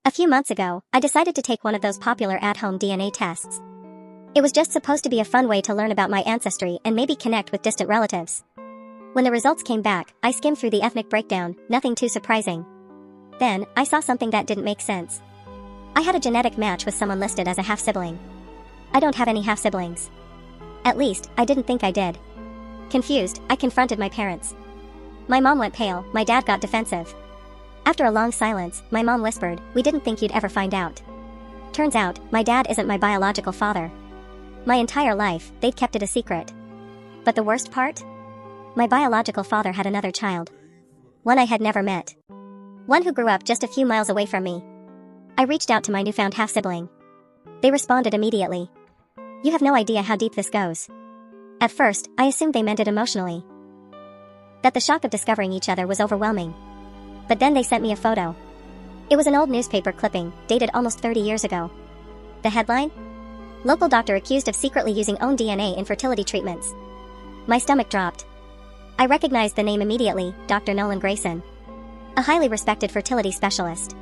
A few months ago, I decided to take one of those popular at-home DNA tests. It was just supposed to be a fun way to learn about my ancestry and maybe connect with distant relatives. When the results came back, I skimmed through the ethnic breakdown, nothing too surprising. Then, I saw something that didn't make sense. I had a genetic match with someone listed as a half-sibling. I don't have any half-siblings. At least, I didn't think I did. Confused, I confronted my parents. My mom went pale, my dad got defensive. After a long silence, my mom whispered, "We didn't think you'd ever find out." Turns out, my dad isn't my biological father. My entire life, they'd kept it a secret. But the worst part? My biological father had another child. One I had never met. One who grew up just a few miles away from me. I reached out to my newfound half-sibling. They responded immediately. "You have no idea how deep this goes." At first, I assumed they meant it emotionally. That the shock of discovering each other was overwhelming. But then they sent me a photo. It was an old newspaper clipping, dated almost 30 years ago. The headline? "Local doctor accused of secretly using own DNA in fertility treatments." My stomach dropped. I recognized the name immediately, Dr. Nolan Grayson. A highly respected fertility specialist.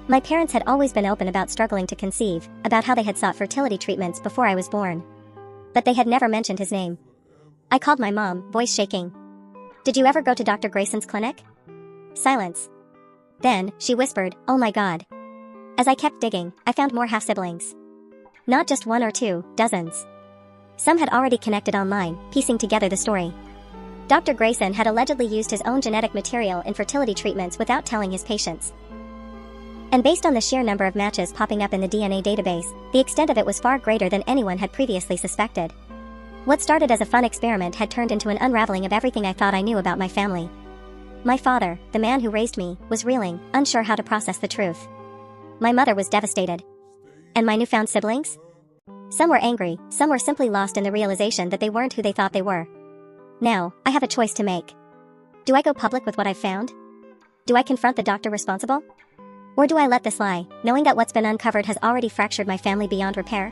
My parents had always been open about struggling to conceive, about how they had sought fertility treatments before I was born. But they had never mentioned his name. I called my mom, voice shaking. "Did you ever go to Dr. Grayson's clinic?" Silence. Then, she whispered, "Oh my God." As I kept digging, I found more half-siblings. Not just one or two, dozens. Some had already connected online, piecing together the story. Dr. Grayson had allegedly used his own genetic material in fertility treatments without telling his patients. And based on the sheer number of matches popping up in the DNA database, the extent of it was far greater than anyone had previously suspected. What started as a fun experiment had turned into an unraveling of everything I thought I knew about my family. My father, the man who raised me, was reeling, unsure how to process the truth. My mother was devastated. And my newfound siblings? Some were angry, some were simply lost in the realization that they weren't who they thought they were. Now, I have a choice to make. Do I go public with what I've found? Do I confront the doctor responsible? Or do I let this lie, knowing that what's been uncovered has already fractured my family beyond repair?